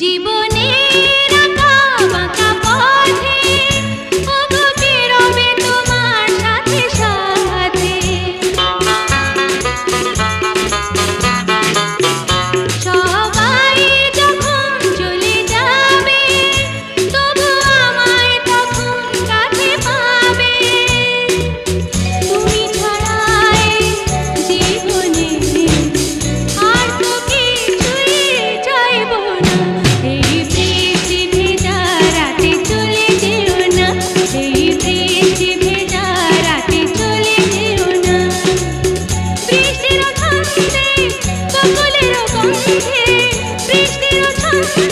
জীবনের আঁকা বাঁকা পথে ওগো বেরোবে তোমার সাথে সাথে। সবাই যখন চলে যাবে তবু আমায় তখন কাছে পাবে। তুমি ছাড়াই জীবনে আর তো কিছুই চাইব না। এই বৃষ্টি ভেজা রাতে চলে যেও না, এই বৃষ্টি ভেজা রাতে চলে যেও না। বৃষ্টির ছন্দে বকুলের গন্ধে, বৃষ্টির ছন্দে